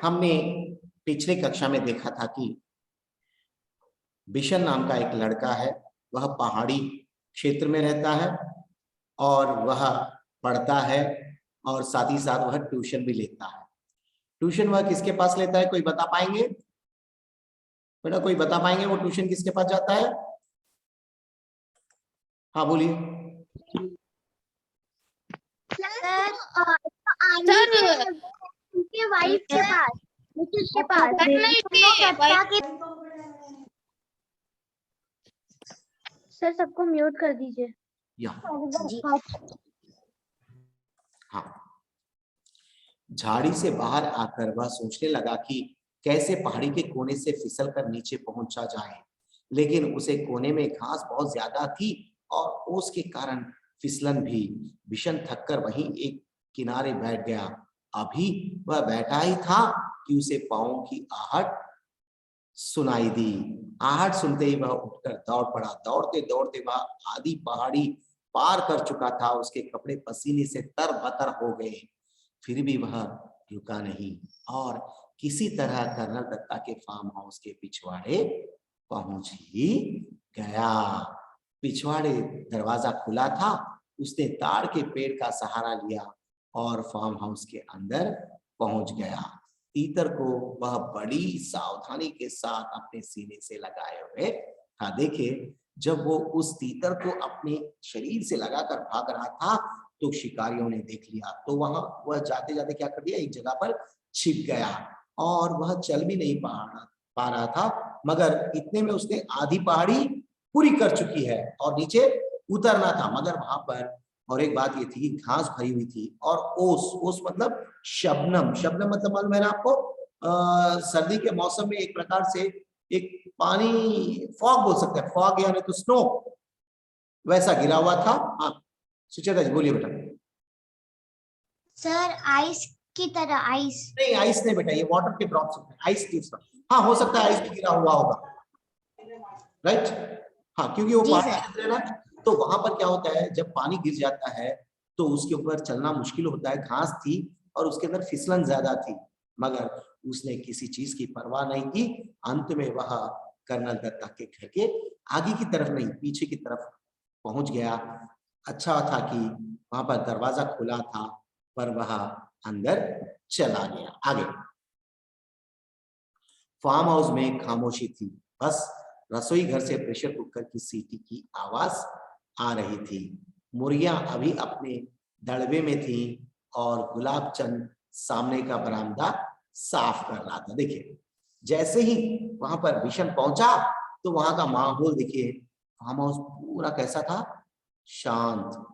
हमने पिछले कक्षा में देखा था कि बिशन नाम का एक लड़का है, वह पहाड़ी क्षेत्र में रहता है और वह पढ़ता है और साथ ही साथ वह ट्यूशन भी लेता है। ट्यूशन वह किसके पास लेता है, कोई बता पाएंगे बेटा? कोई बता पाएंगे वो ट्यूशन किसके पास जाता है? हाँ बोलिए। उनके वाइफ के पास, के पास। सर सबको म्यूट कर दीजिए। हाँ, झाड़ी से बाहर आकर वह सोचने लगा कि कैसे पहाड़ी के कोने से फिसल कर नीचे पहुंचा जाए, लेकिन उसे कोने में घास बहुत ज्यादा थी और ओस के कारण फिसलन भी। बिशन थककर वहीं एक किनारे बैठ गया। अभी वह बैठा ही था कि उसे पांवों की आहट सुनाई दी। आहट सुनते ही वह उठकर दौड़ पड़ा। दौड़ते दौड़ते वह आधी पहाड़ी पार कर चुका था। उसके कपड़े पसीने से तरबतर हो गए, फिर भी वह रुका नहीं और किसी तरह कर्नल दत्ता के फार्म हाउस के पिछवाड़े पहुंच ही गया। पिछवाड़े दरवाजा खुला था। उसने ताड़ के पेड़ का सहारा लिया और फार्म हाउस के अंदर पहुंच गया। तीतर को वह बड़ी सावधानी के साथ अपने सीने से लगाए हुए था। देखिए, जब वो उस तीतर को अपने शरीर से लगाकर भाग रहा था तो शिकारियों ने देख लिया, तो वह जाते जाते क्या कर दिया, एक जगह पर छिप गया और वह चल भी नहीं पा रहा था। मगर इतने में उसने आधी पहाड़ी पूरी कर चुकी है और नीचे उतरना था। मगर वहां पर और एक बात ये थी, घास भरी हुई थी और ओस मतलब शबनम। शबनम मतलब मालूम है ना आपको? सर्दी के मौसम में एक प्रकार से एक पानी, फॉग बोल सकते हैं, फॉग यानी तो स्नो, वैसा गिरा हुआ था। हाँ सुचेता जी बोलिए बेटा। सर आइस की तरह। आइस नहीं, आइस नहीं बेटा, ये वाटर के ड्रॉप्स होते हैं, आइस दूसरा। हाँ हो सकता है आइस भी गिरा हुआ होगा, राइट। हाँ क्योंकि वो पहाड़ी क्षेत्र है ना, तो वहां पर क्या होता है, जब पानी गिर जाता है तो उसके ऊपर चलना मुश्किल होता है। घास थी और उसके अंदर फिसलन ज्यादा थी, मगर उसने किसी चीज की परवाह नहीं की। अंत में वह कर्नल दत्ता के घर के आगे की तरफ नहीं, पीछे की तरफ पहुंच गया। अच्छा था कि वहां पर दरवाजा खुला था, पर वह अंदर चला गया। आगे फार्म हाउस में खामोशी थी, बस रसोई घर से प्रेशर कुकर की सीटी की आवाज आ रही थी। मुर्गियां अभी अपने दड़बे में थी और गुलाब चंद सामने का बरामदा साफ कर रहा था। देखिए, जैसे ही वहां पर बिशन पहुंचा तो वहां का माहौल देखिए, फार्म हाउस पूरा कैसा था, शांत।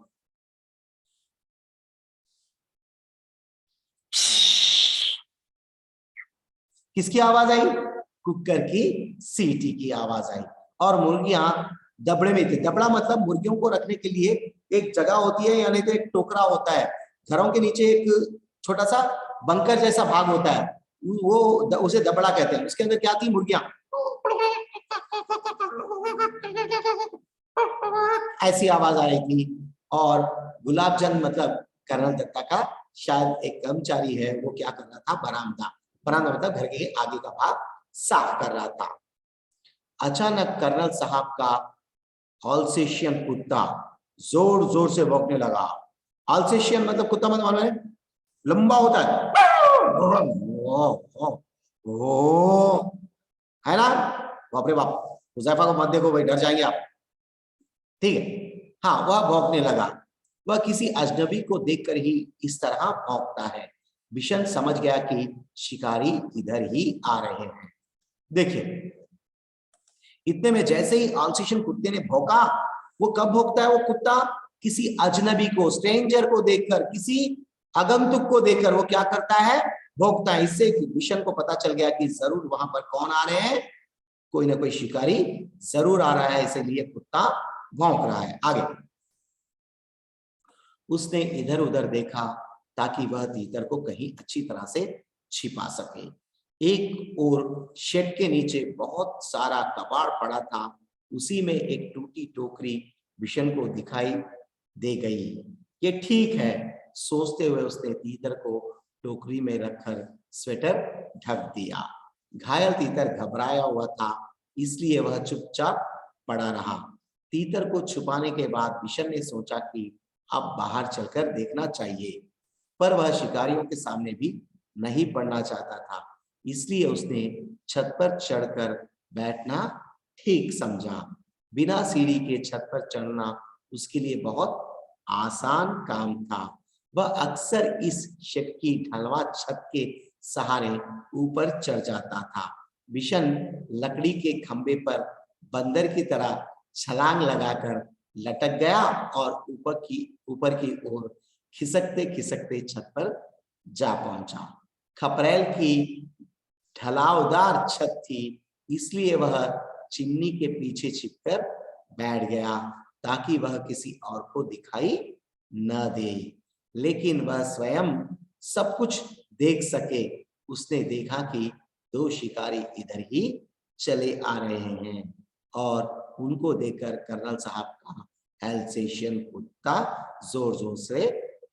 किसकी आवाज आई? कुकर की सीटी की आवाज आई और मुर्गियां दबड़े में थी। दबड़ा मतलब मुर्गियों को रखने के लिए एक जगह होती है, यानी तो एक टोकरा होता है। घरों के नीचे एक छोटा सा बंकर जैसा भाग होता है, वो उसे दबड़ा कहते हैं। उसके अंदर क्या थी, मुर्गियां ऐसी आवाज आ रही थी। और गुलाब चंद मतलब कर्नल दत्ता का शायद एक कर्मचारी है, वो क्या कर रहा था, बरामदा, बरामदा मतलब घर के आगे का भाग साफ कर रहा था। अचानक कर्नल साहब का अल्सेशियन कुत्ता जोर जोर से भौंकने लगा। अल्सेशियन मतलब कुत्ता मतलब मालूम है, लंबा होता है, है ना? बाप रे बाप, हुज़ैफा को मत देखो भाई, डर जाएंगे आप। ठीक है, हाँ वह भौंकने लगा। वह किसी अजनबी को देखकर ही इस तरह भौंकता है। बिशन समझ गया कि शिकारी इधर ही आ रहे हैं। देखिए, इतने में जैसे ही अल्सेशियन कुत्ते ने भौंका, वो कब भौंकता है वो कुत्ता? किसी अजनबी को, स्ट्रेंजर को देखकर, किसी आगंतुक को देखकर वो क्या करता है, भौंकता है। इससे बिशन को पता चल गया कि जरूर वहां पर कौन आ रहे हैं, कोई ना कोई शिकारी जरूर आ रहा है, इसलिए कुत्ता भौंक रहा है। आगे उसने इधर उधर देखा ताकि वह तीतर को कहीं अच्छी तरह से छिपा सके। एक और शेड के नीचे बहुत सारा कबाड़ पड़ा था, उसी में एक टूटी टोकरी बिशन को दिखाई दे गई। ये ठीक है सोचते हुए उसने तीतर को टोकरी में रखकर स्वेटर ढक दिया। घायल तीतर घबराया हुआ था, इसलिए वह चुपचाप पड़ा रहा। तीतर को छुपाने के बाद बिशन ने सोचा कि अब बाहर चलकर देखना चाहिए, पर वह शिकारियों के सामने भी नहीं पड़ना चाहता था, इसलिए उसने छत पर चढ़कर बैठना ठीक समझा। बिना सीढ़ी के छत पर चढ़ना उसके लिए बहुत आसान काम था। वह अक्सर इस की ढलवा छत के सहारे ऊपर चढ़ जाता था। बिशन लकड़ी के खंबे पर बंदर की तरह छलांग लगाकर लटक गया और ऊपर की ओर खिसकते खिसकते छत पर जा पहुंचा। खपरेल की ढलावदार छत थी, इसलिए वह चिमनी के पीछे छिपकर बैठ गया ताकि वह किसी और को दिखाई न दे, लेकिन वह स्वयं सब कुछ देख सके। उसने देखा कि दो शिकारी इधर ही चले आ रहे हैं और उनको देखकर कर्नल साहब का एल्सेशियन कुत्ता जोर जोर से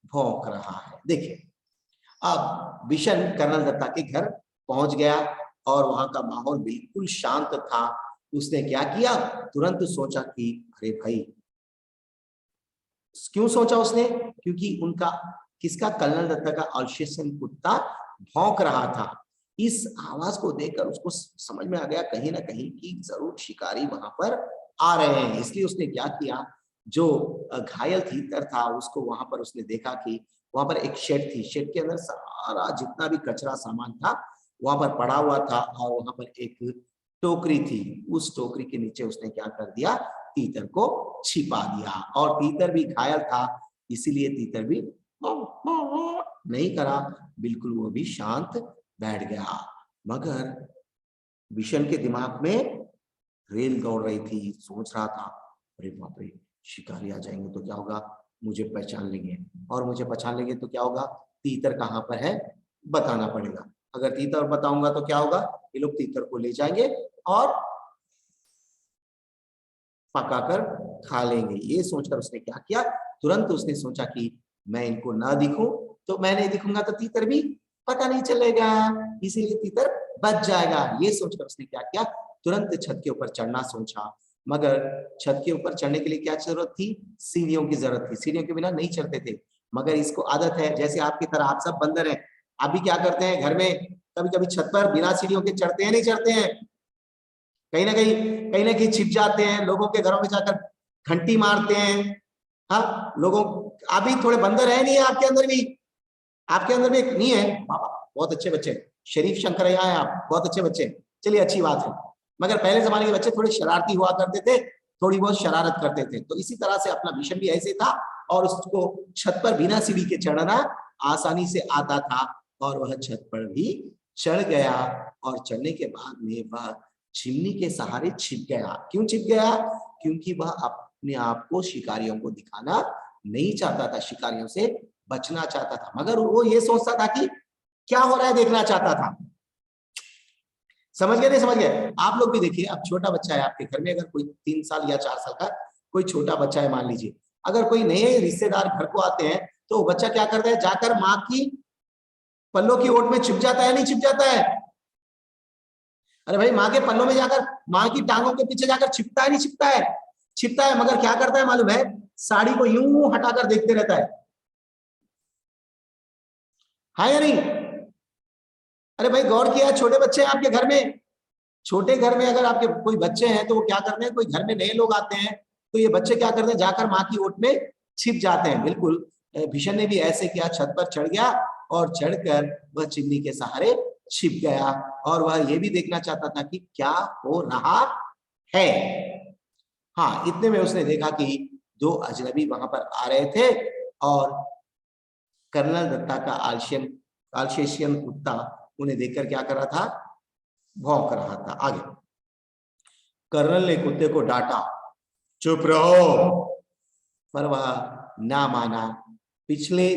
भौंक रहा है। देखिए, अब बिशन कर्नल दत्ता के घर पहुंच गया और वहां का माहौल बिल्कुल शांत था। उसने क्या किया, तुरंत सोचा कि अरे भाई, क्यों सोचा उसने, क्योंकि उनका किसका, कर्नल दत्ता का अल्सेशियन कुत्ता भौंक रहा था। इस आवाज को देखकर उसको समझ में आ गया कहीं ना कहीं कि जरूर शिकारी वहां पर आ रहे हैं। इसलिए उसने क्या किया, जो घायल तीतर था उसको वहां पर उसने देखा कि वहां पर एक शेड थी, शेड के अंदर सारा जितना भी कचरा सामान था वहां पर पड़ा हुआ था और वहां पर एक टोकरी थी। उस टोकरी के नीचे उसने क्या कर दिया, तीतर को छिपा दिया। और तीतर भी घायल था, इसीलिए तीतर भी नहीं करा, बिल्कुल वो भी शांत बैठ गया। मगर बिशन के दिमाग में रेल दौड़ रही थी, सोच रहा था अरे बाप रे, शिकारी आ जाएंगे तो क्या होगा, मुझे पहचान लेंगे, और मुझे पहचान लेंगे तो क्या होगा, तीतर कहाँ पर है बताना पड़ेगा। अगर तीतर बताऊंगा तो क्या होगा, ये लोग तीतर को ले जाएंगे और पकाकर खा लेंगे। ये सोचकर उसने क्या किया, तुरंत उसने सोचा कि मैं इनको ना दिखूं, तो मैं नहीं दिखूंगा तो तीतर भी पता नहीं चलेगा, इसीलिए तीतर बच जाएगा। ये सोचकर उसने क्या किया, तुरंत छत के ऊपर चढ़ना सोचा। मगर छत के ऊपर चढ़ने के लिए क्या जरूरत थी, सीढ़ियों की जरूरत थी। सीढ़ियों के बिना नहीं चढ़ते थे, मगर इसको आदत है, जैसे आपकी तरह आप सब बंदर हैं, आप भी क्या करते हैं घर में, कभी कभी छत पर बिना सीढ़ियों के चढ़ते हैं नहीं चढ़ते हैं, कहीं ना कहीं छिप जाते हैं, लोगों के घरों में जाकर घंटी मारते हैं। हाँ, लोगों, आप भी थोड़े बंदर है नहीं है, आपके अंदर भी, आपके अंदर भी नहीं है, बहुत अच्छे बच्चे, शरीफ शंकर यहाँ है आप, बहुत अच्छे बच्चे, चलिए अच्छी बात है। मगर पहले जमाने के बच्चे थोड़े शरारती हुआ करते थे, थोड़ी बहुत शरारत करते थे, तो इसी तरह से अपना मिशन भी ऐसे था और उसको छत पर बिना सीढ़ी के चढ़ना आसानी से आता था और वह छत पर भी चढ़ गया। और चढ़ने के बाद में वह चिमनी के सहारे छिप गया। क्यों छिप गया, क्योंकि वह अपने आप को शिकारियों को दिखाना नहीं चाहता था, शिकारियों से बचना चाहता था, मगर वो ये सोचता था कि क्या हो रहा है देखना चाहता था। समझ गए नहीं समझ गए, आप लोग भी देखिए, अब छोटा बच्चा है आपके घर में, अगर कोई 3 साल या 4 साल का कोई छोटा बच्चा है मान लीजिए, अगर कोई नए रिश्तेदार घर को आते हैं तो बच्चा क्या करता है, जाकर माँ की पल्लों की ओट में छिप जाता है, नहीं छिप जाता है, अरे भाई माँ के पल्लों में जाकर, माँ की टांगों के पीछे जाकर छिपता है नहीं छिपता है, छिपता है, मगर क्या करता है मालूम है, साड़ी को यूं हटाकर देखते रहता है, हाँ या नहीं। अरे भाई गौर किया, छोटे बच्चे हैं आपके घर में, छोटे घर में अगर आपके कोई बच्चे हैं तो वो क्या करते हैं, कोई घर में नए लोग आते हैं तो ये बच्चे क्या करते हैं, जाकर माँ की ओट में छिप जाते हैं। बिल्कुल भीषण ने भी ऐसे किया, छत पर चढ़ गया और चढ़कर वह चिमनी के सहारे छिप गया और वह ये भी देखना चाहता था कि क्या हो रहा है। हाँ, इतने में उसने देखा कि 2 अजनबी वहां पर आ रहे थे और कर्नल दत्ता का अल्सेशियन कुत्ता उन्हें देखकर क्या कर रहा था, भौंक रहा था। आगे कर्नल ने कुत्ते को डांटा, चुप रहो, पर वह ना माना। पिछले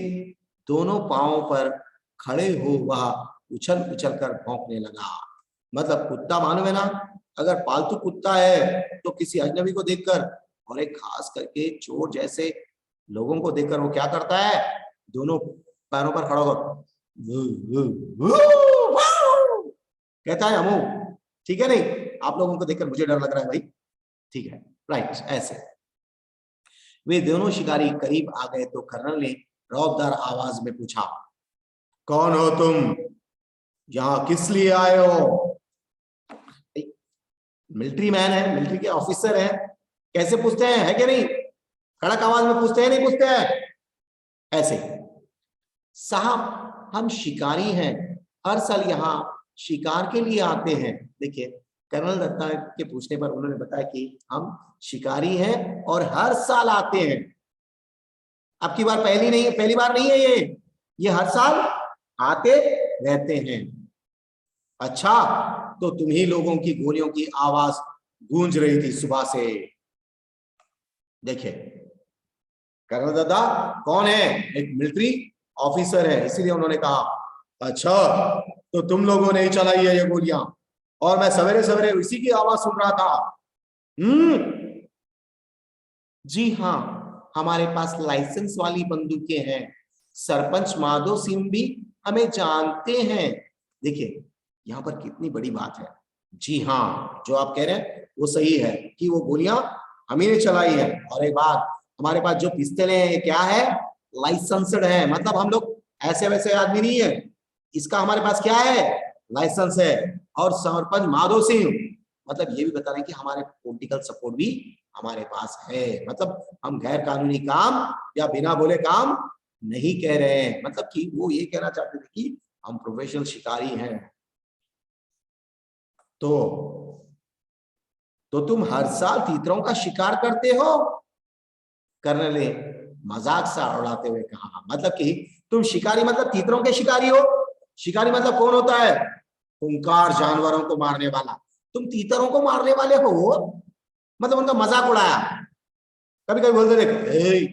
दोनों पांवों पर खड़े हो वह उछल उछल कर भौंकने लगा। मतलब कुत्ता मालूम है ना, अगर पालतू कुत्ता है तो किसी अजनबी को देखकर, और एक खास करके चोर जैसे लोगों को देखकर वो क्या करता है, दोनों पैरों पर खड़ा होकर कहता है अमू, ठीक है नहीं? आप लोगों को देखकर मुझे डर लग रहा है भाई, ठीक है, राइट। ऐसे वे दोनों शिकारी करीब आ गए तो कर्नल ने रौबदार आवाज में पूछा, कौन हो तुम? यहां किस लिए आए हो? मिलिट्री मैन है, मिलिट्री के ऑफिसर है, कैसे पूछते हैं, है कि नहीं? कड़क आवाज में पूछते हैं, नहीं पूछते हैं? ऐसे, साहब हम शिकारी हैं, हर साल यहाँ शिकार के लिए आते हैं। देखिए, कर्नल दत्ता के पूछने पर उन्होंने बताया कि हम शिकारी हैं और हर साल आते हैं। अब की बार पहली बार नहीं है ये हर साल आते रहते हैं। अच्छा, तो तुम्ही लोगों की गोलियों की आवाज गूंज रही थी सुबह से। देखिए, कर्नल दत्ता कौन है? एक मिलिट्री ऑफिसर है, इसीलिए उन्होंने कहा, अच्छा तो तुम लोगों ने ही चलाई है ये गोलियां, और मैं सवेरे सवेरे इसी की आवाज सुन रहा था। जी हाँ, हमारे पास लाइसेंस वाली बंदूकें हैं। सरपंच माधो सिंह भी हमें जानते हैं। देखिए, यहाँ पर कितनी बड़ी बात है। जी हाँ, जो आप कह रहे हैं वो सही है कि वो गोलियां हम ही ने चलाई है। और एक बात, हमारे पास जो पिस्तौलें हैं ये क्या है? लाइसेंस्ड है, मतलब हम लोग ऐसे वैसे आदमी नहीं है, इसका हमारे पास क्या है? लाइसेंस है। और सरपंच माधो सिंह, मतलब ये भी बता रहे हैं कि हमारे पॉलिटिकल सपोर्ट भी हमारे पास है, मतलब हम गैर कानूनी काम या बिना बोले काम नहीं कह रहे हैं। मतलब कि वो ये कहना चाहते थे कि हम प्रोफेशनल शिकारी हैं। तो तुम हर साल तीतरों का शिकार करते हो? कर्नल ने मजाक सा उड़ाते हुए कहा, मतलब कि तुम शिकारी मतलब तीतरों के शिकारी हो? शिकारी मतलब कौन होता है? खूंखार जानवरों को मारने वाला। तुम तीतरों को मारने वाले हो? मतलब उनका मजाक उड़ाया। कभी कभी बोलते थे,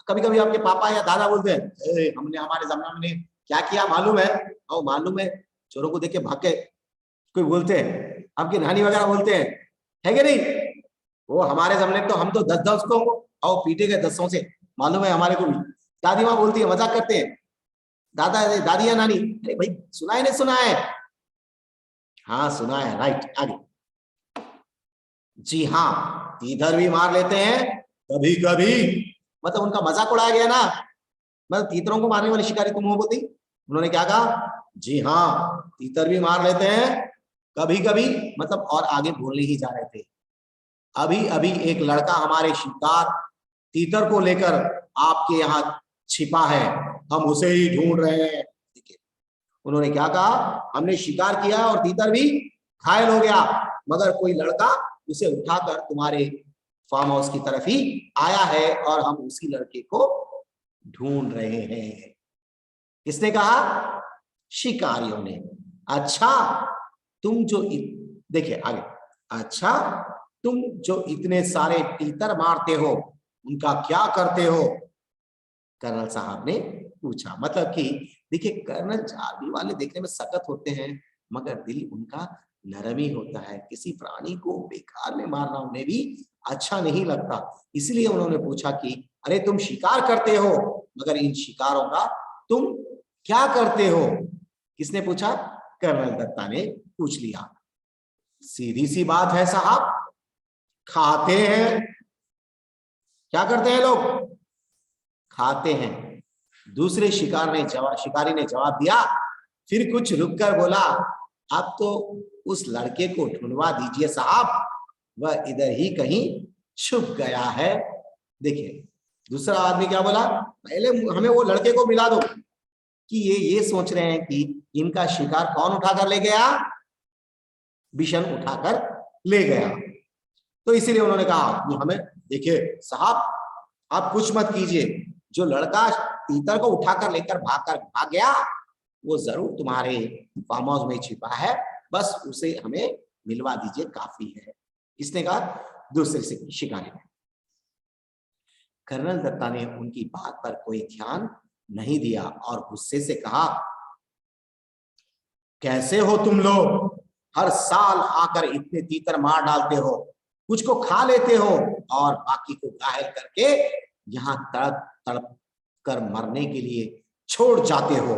कभी कभी आपके पापा या दादा बोलते हैं, हमने हमारे जमाने में क्या किया मालूम है? और मालूम है, चोरों को देख के भाग के कोई बोलते हैं, आपकी नानी वगैरह बोलते हैं, है कि नहीं? वो हमारे जमाने में तो हम तो 10-10 को और पीटे गए 10 से, मालूम है हमारे को भी। दादी माँ बोलती है, मजाक करते हैं, दादा दादी या नानी, अरे भाई सुना है नहीं सुना है? हाँ सुना है, राइट। आगे, जी हाँ, इधर भी मार लेते हैं कभी कभी, मतलब उनका मजाक उड़ाया गया ना, मतलब तीतरों को मारने वाले शिकारी तुम हो बोलती। उन्होंने क्या कहा? जी हाँ, तीतर भी मार लेते हैं कभी कभी, मतलब और आगे बोलने ही जा रहे थे। अभी अभी एक लड़का हमारे शिकार तीतर को लेकर आपके यहाँ छिपा है, हम उसे ही ढूंढ रहे हैं। देखिए, उन्होंने क्या कहा? हमने शिकार किया और तीतर भी घायल हो गया, मगर कोई लड़का उसे उठाकर तुम्हारे फार्म हाउस की तरफ ही आया है और हम उसी लड़के को ढूंढ रहे हैं। किसने कहा? शिकारियों ने। अच्छा, तुम जो देखिए आगे, अच्छा तुम जो इतने सारे तीतर मारते हो उनका क्या करते हो? कर्नल साहब ने पूछा। मतलब कि देखिए, कर्नल आर्मी वाले देखने में सख्त होते हैं मगर दिल उनका नरम ही होता है। किसी प्राणी को बेकार में मारना उन्हें भी अच्छा नहीं लगता, इसलिए उन्होंने पूछा कि अरे तुम शिकार करते हो, मगर इन शिकारों का तुम क्या करते हो? किसने पूछा? कर्नल दत्ता ने पूछ लिया। सीधी सी बात है साहब, खाते हैं। क्या करते हैं लोग? खाते हैं। दूसरे शिकारी ने जवाब दिया। फिर कुछ रुककर बोला, आप तो उस लड़के को ढूंढवा दीजिए साहब, वह इधर ही कहीं छुप गया है। देखिए, दूसरा आदमी क्या बोला? पहले हमें वो लड़के को मिला दो। कि ये सोच रहे हैं कि इनका शिकार कौन उठाकर ले गया? बिशन उठाकर ले गया। तो इसीलिए उन्होंने कहा कि हमें, देखिए साहब आप कुछ मत कीजिए, जो लड़का तीतर को उठाकर लेकर भाग गया वो जरूर तुम्हारे फार्म हाउस में छिपा है, बस उसे हमें मिलवा दीजिए, काफी है। किसने कहा? दूसरे शिकारी ने। कर्नल दत्ता ने उनकी बात पर कोई ध्यान नहीं दिया और गुस्से से कहा, कैसे हो तुम लोग? हर साल आकर इतने तीतर मार डालते हो, कुछ को खा लेते हो और बाकी को घायल करके यहाँ तड़प तड़प कर मरने के लिए छोड़ जाते हो।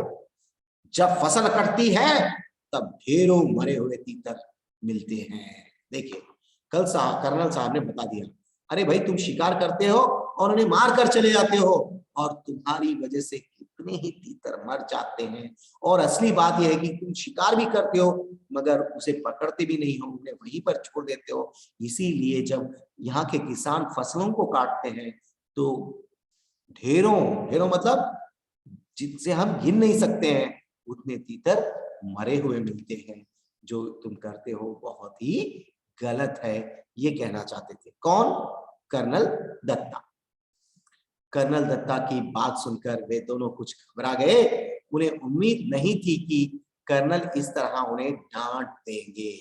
जब फसल कटती है तब ढेरों मरे हुए तीतर मिलते हैं। देखिए कर्नल साहब ने बता दिया, अरे भाई तुम शिकार करते हो और उन्हें मार कर चले जाते हो और तुम्हारी वजह से कितने ही तीतर मर जाते हैं। और असली बात यह है कि तुम शिकार भी करते हो मगर उसे पकड़ते भी नहीं हो, उन्हें वहीं पर छोड़ देते हो। इसीलिए जब यहाँ के किसान फसलों को काटते हैं तो ढेरों ढेरों मतलब जिनसे हम गिन नहीं सकते हैं उतने तीतर मरे हुए मिलते हैं। जो तुम करते हो बहुत ही गलत है, ये कहना चाहते थे कौन? कर्नल दत्ता। कर्नल दत्ता की बात सुनकर वे दोनों कुछ घबरा गए। उन्हें उम्मीद नहीं थी कि कर्नल इस तरह उन्हें डांट देंगे।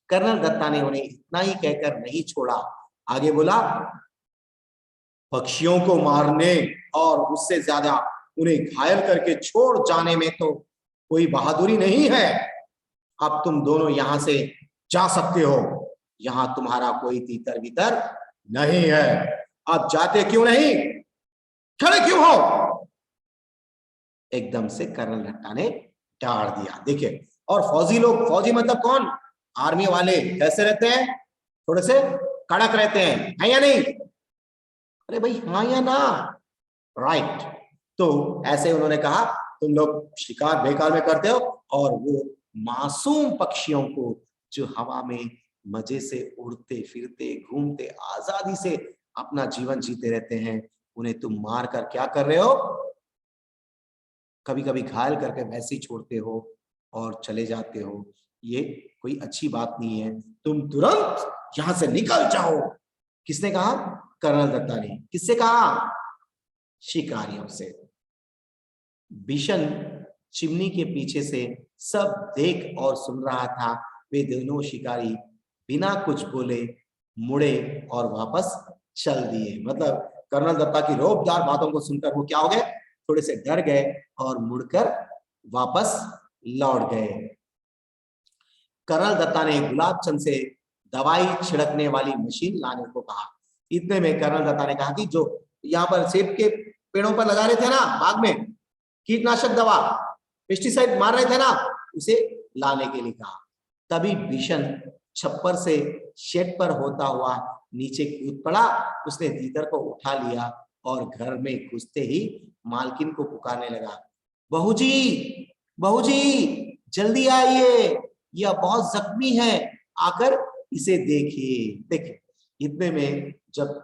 कर्नल दत्ता ने उन्हें इतना ही कहकर नहीं छोड़ा, आगे बोला, पक्षियों को मारने और उससे ज्यादा उन्हें घायल करके छोड़ जाने में तो कोई बहादुरी नहीं है। अब तुम दोनों यहां से जा सकते हो, यहां तुम्हारा कोई तीतर बीतर नहीं है। अब जाते क्यों नहीं? खड़े क्यों हो? एकदम से कर्नल दत्ता ने डांट दिया। देखिए, और फौजी लोग, फौजी मतलब कौन? आर्मी वाले कैसे रहते हैं? थोड़े से कड़क रहते हैं, है या नहीं? अरे भाई हाँ या ना? राइट। तो ऐसे उन्होंने कहा, तुम लोग शिकार बेकार में करते हो और वो मासूम पक्षियों को जो हवा में मजे से उड़ते फिरते घूमते आजादी से अपना जीवन जीते रहते हैं, उन्हें तुम मार कर क्या कर रहे हो? कभी कभी घायल करके वैसे ही छोड़ते हो और चले जाते हो। ये कोई अच्छी बात नहीं है, तुम तुरंत यहां से निकल जाओ। किसने कहा? कर्नल दत्ता ने। किससे कहा? शिकारियों से। बिशन चिमनी के पीछे से सब देख और सुन रहा था। वे दोनों शिकारी बिना कुछ बोले मुड़े और वापस चल दिए। मतलब कर्नल दत्ता की रौबदार बातों को सुनकर वो क्या हो गए? थोड़े से डर गए और मुड़कर वापस लौट गए। कर्नल दत्ता ने गुलाब चंद से दवाई छिड़कने वाली मशीन लाने को कहा। इतने में कर्नल दत्ता ने कहा कि जो यहाँ पर सेब के पेड़ों पर लगा रहे थे ना बाग में, कीटनाशक दवा, पेस्टिसाइड मार रहे थे ना, उसे लाने के लिए कहा। तभी बिशन छप्पर से शेड पर होता हुआ नीचे कूद पड़ा। उसने तीतर को उठा लिया और घर में घुसते ही मालकिन को पुकारने लगा, बहूजी, बहूजी, जल्दी आइए, यह बहुत जख्मी है, आकर इसे देखिए। देखिए, इतने में जब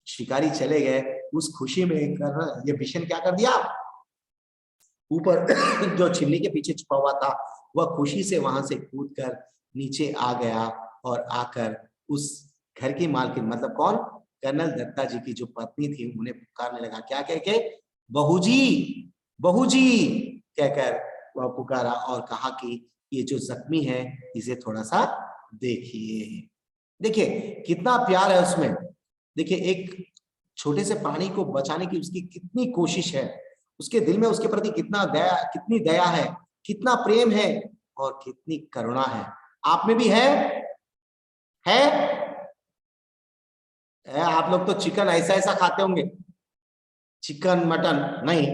शिकारी चले गए, उस खुशी में ये बिशन क्या कर दिया, ऊपर जो चिमनी के पीछे छुपा हुआ था वह खुशी से वहां से कूदकर नीचे आ गया और आकर उस घर की मालकिन मतलब कौन? कर्नल दत्ता जी की जो पत्नी थी उन्हें पुकारने लगा। क्या कह के? बहूजी, बहूजी कहकर वह पुकारा और कहा कि ये जो जख्मी है इसे थोड़ा सा देखिए। देखिए कितना प्यार है उसमें। देखिए एक छोटे से प्राणी को बचाने की उसकी कितनी कोशिश है, उसके दिल में उसके प्रति कितना दया, कितनी दया है, कितना प्रेम है और कितनी करुणा है। आप में भी है? आप लोग तो चिकन ऐसा ऐसा खाते होंगे, चिकन मटन नहीं।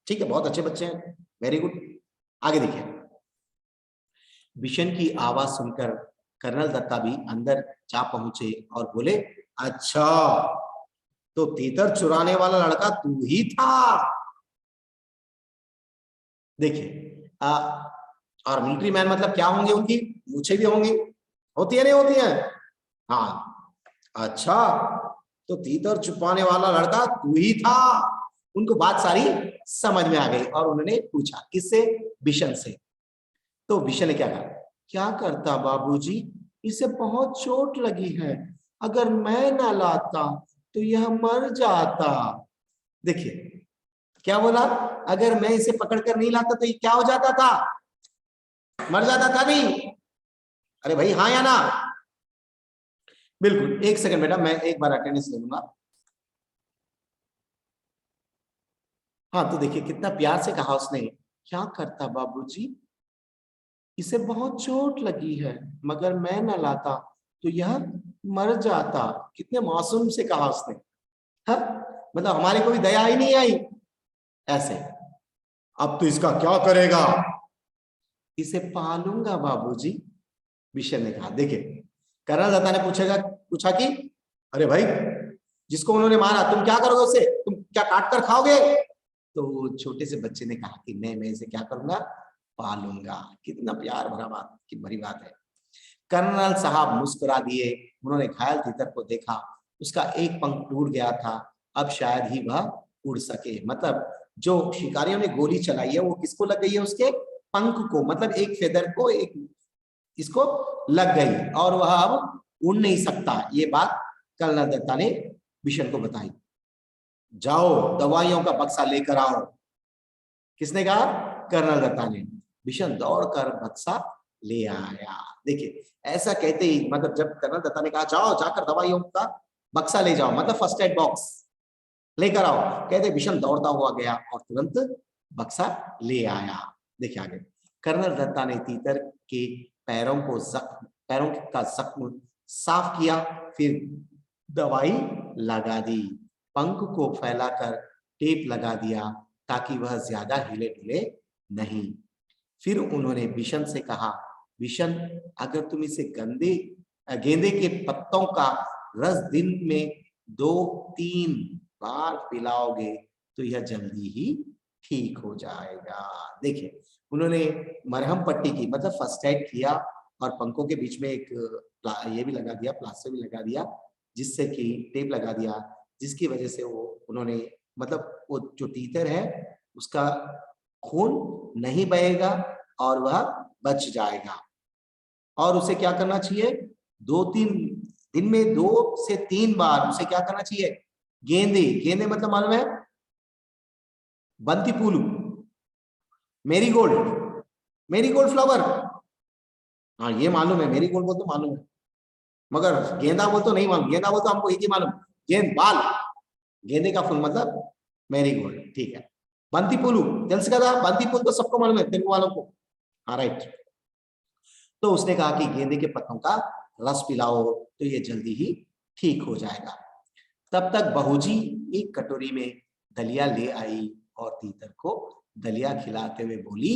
ठीक है, बहुत अच्छे बच्चे हैं, वेरी गुड। आगे देखिए। बिशन की आवाज सुनकर कर्नल दत्ता भी अंदर जा पहुंचे और बोले, अच्छा तो तीतर चुराने वाला लड़का तू ही था। देखिए और मिलिट्री मैन मतलब क्या होंगे? उनकी मूछें भी होंगी, होती है नहीं होती है? हाँ, अच्छा तो तीतर छुपाने वाला लड़का तू ही था। उनको बात सारी समझ में आ गई और उन्होंने पूछा, किससे? बिशन से। तो बिशन ने क्या कहा? क्या करता बाबूजी, इसे बहुत चोट लगी है, अगर मैं ना लाता तो यह मर जाता। देखिए क्या बोला? अगर मैं इसे पकड़कर नहीं लाता तो ये क्या हो जाता था? मर जाता था नहीं? अरे भाई हाँ या ना? बिल्कुल। एक सेकंड बेटा, मैं एक बार अटेंडेंस ले लूंगा। हाँ तो देखिए कितना प्यार से कहा उसने, क्या करता बाबूजी, इसे बहुत चोट लगी है, मगर मैं न लाता तो यह मर जाता। कितने मासूम से कहा उसने। हाँ मतलब हमारे को भी दया ही नहीं आई ऐसे। अब तो इसका क्या करेगा? इसे पालूंगा बाबूजी, विशन ने कहा। देखिए कर्नल दत्ता ने पूछा कि अरे भाई, जिसको उन्होंने मारा तुम क्या करोगे उसे? तुम क्या काट कर खाओगे? तो छोटे से बच्चे ने कहा कि नहीं, मैं इसे क्या करूंगा? पालूंगा। कितना प्यार भरा बात की भरी बात है। कर्नल साहब मुस्कुरा दिए। उन्होंने घायल तीतर को देखा, उसका एक पंख टूट गया था, अब शायद ही वह उड़ सके। मतलब जो शिकारियों ने गोली चलाई है वो किसको लग गई है? उसके पंख को, मतलब एक फेदर को, एक इसको लग गई और वह अब उड़ नहीं सकता। ये बात कर्नल दत्ता ने बिशन को बताई। जाओ दवाइयों का बक्सा लेकर आओ। किसने कहा? कर्नल दत्ता ने। बिशन दौड़कर बक्सा ले आया। देखिए ऐसा कहते ही, मतलब जब कर्नल दत्ता ने कहा जाओ जाकर दवाइयों का बक्सा ले जाओ, मतलब फर्स्ट एड बॉक्स लेकर आओ, कहते बिशन दौड़ता हुआ गया और तुरंत बक्सा ले आया। देखिए आगे, कर्नल दत्ता ने तीतर के पैरों का जख्म साफ किया, फिर दवाई लगा दी, पंख को फैलाकर टेप लगा दिया ताकि वह ज्यादा हिले डुले नहीं। फिर उन्होंने बिशन से कहा, बिशन अगर तुम इसे गेंदे के पत्तों का रस दिन में 2-3 बार पिलाओगे तो यह जल्दी ही ठीक हो जाएगा। देखिए उन्होंने मरहम पट्टी की, मतलब फर्स्ट एड किया और पंखों के बीच में एक ये भी लगा दिया, प्लास्टर भी लगा दिया, जिससे कि टेप लगा दिया, जिसकी वजह से वो उन्होंने, मतलब वो जो तीतर है उसका खून नहीं बहेगा और वह बच जाएगा। और उसे क्या करना चाहिए? 2-3 दिन में 2 से 3 बार उसे क्या करना चाहिए? गेंदे मतलब मालूम है? बंती फूल, मेरीगोल्ड फ्लावर, हाँ ये मालूम है। मेरीगोल्ड बोल तो मालूम है, मगर गेंदा बोल तो नहीं मालूम। गेंदा बोल तो हमको एक ही मालूम, गेंद गेंदे का फूल मतलब मेरीगोल्ड। ठीक है, बंती फूलू తెలుసు కదా, बंती फूल तो सबको मालूम है, तेलुगु वालों को। हाँ राइट। तो उसने कहा कि गेंदे के पत्तों का रस पिलाओ तो ये जल्दी ही ठीक हो जाएगा। तब तक बहूजी एक कटोरी में दलिया ले आई और तीतर को दलिया खिलाते हुए बोली,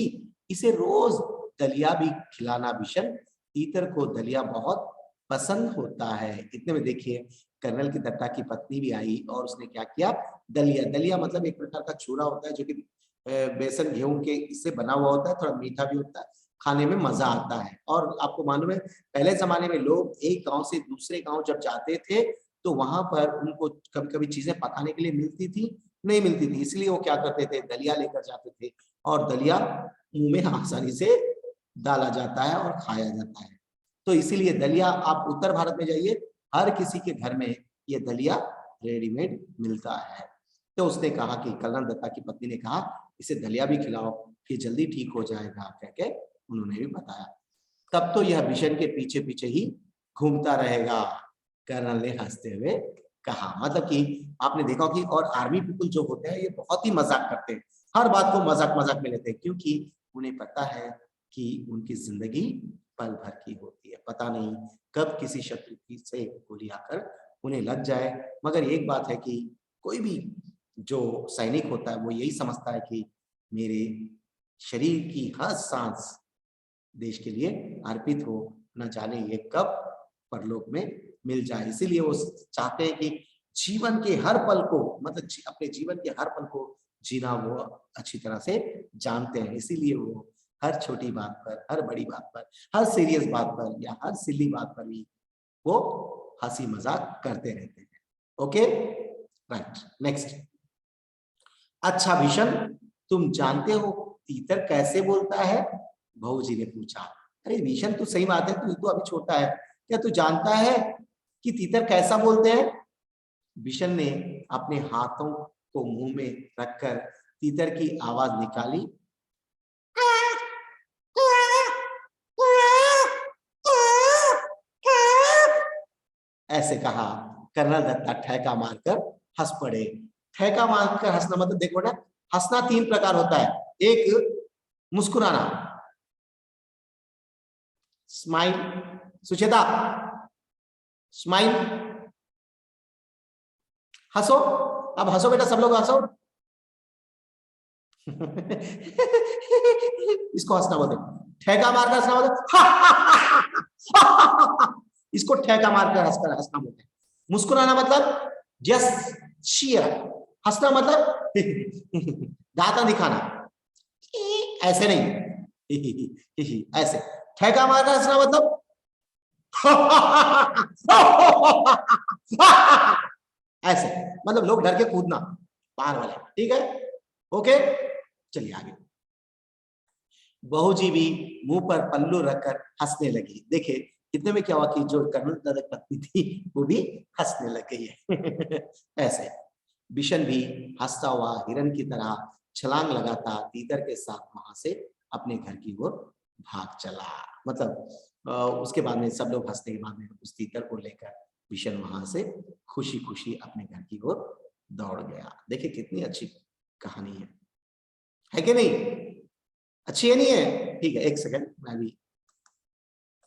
इसे रोज दलिया भी खिलाना बिशन, तीतर को दलिया बहुत पसंद होता है। इतने में देखिए कर्नल की दत्ता की पत्नी भी आई और उसने क्या किया? दलिया मतलब एक प्रकार का चूरा होता है जो कि बेसन गेहूं के इससे बना हुआ होता है, थोड़ा मीठा भी होता है, खाने में मजा आता है। और आपको मालूम है पहले जमाने में लोग एक गांव से दूसरे गांव जब जाते थे तो वहां पर उनको कभी कभी चीजें पकाने के लिए मिलती थी, नहीं मिलती थी, इसलिए वो क्या करते थे? दलिया लेकर जाते थे और दलिया मुंह में आसानी से डाला जाता है और खाया जाता है। तो इसीलिए दलिया, आप उत्तर भारत में जाइए, हर किसी के घर में ये दलिया रेडीमेड मिलता है। तो उसने कहा कि कर्नल दत्ता की पत्नी ने कहा इसे दलिया भी खिलाओ, ये जल्दी ठीक हो जाएगा, कह के उन्होंने भी बताया। तब तो यह मिशन के पीछे पीछे ही घूमता रहेगा, कर्नल ने हंसते हुए कहा। मतलब कि आपने देखा कि और आर्मी पीपल जो होते हैं ये बहुत ही मजाक करते हैं, हर बात को मजाक में लेते हैं, क्योंकि उन्हें पता है कि उनकी जिंदगी पल भर की होती है, पता नहीं कब किसी शत्रु की से गोली आकर उन्हें लग जाए। मगर एक बात है कि कोई भी जो सैनिक होता है वो यही समझता है कि मेरे शरीर की हर सांस देश के लिए अर्पित हो, न जाने ये कब परलोक में मिल जाए। इसीलिए वो चाहते हैं कि जीवन के हर पल को, मतलब अपने जीवन के हर पल को जीना वो अच्छी तरह से जानते हैं। इसीलिए वो हर छोटी बात पर, हर बड़ी बात पर, हर सीरियस बात पर या हर सिली बात पर भी वो हंसी मजाक करते रहते हैं। Okay right, next. अच्छा भीषण, तुम जानते हो तीतर कैसे बोलता है? बहू जी ने पूछा। अरे भीषण तू सही बात है, तू तो अभी छोटा है, क्या तू जानता है कि तीतर कैसा बोलते हैं? भीषण ने अपने हाथों को मुंह में रखकर तीतर की आवाज निकाली। ऐसे कहा। कर्नल दत्ता ठहका मारकर हंस पड़े। ठहका मारकर हंसना मतलब देखो ना, हंसना 3 प्रकार होता है। एक मुस्कुराना, स्माइल, सुचेता स्माइल, हंसो, अब हंसो बेटा, सब लोग हंसो। इसको हंसना बोलते हैं। ठेका मारकर हंसना बोलते हैं। इसको ठेका मारकर हंसना बोलते हैं। मुस्कुराना मतलब जस्ट cheer, हंसना मतलब दांता दिखाना, ऐसे नहीं, ऐसे। ठेका मारकर हंसना मतलब ऐसे, मतलब लोग डर के कूदना बाहर वाले, ठीक है, ओके। चलिए आगे। बहू जी भी मुंह पर पल्लू रखकर हंसने लगी। देखिए कितने में क्या हुआ कि जो कर्नल दादा की पत्नी थी वो भी हंसने लग गई है। ऐसे बिशन भी हंसता हुआ हिरन की तरह छलांग लगाता तीतर के साथ वहां से अपने घर की ओर भाग चला। मतलब उसके बाद में सब लोग हंसने के बाद में उस तीतर को लेकर बिशन वहां से खुशी खुशी अपने घर की ओर दौड़ गया। देखिए कितनी अच्छी कहानी है कि नहीं? अच्छी है नहीं है? ठीक है, एक सेकंड मैं भी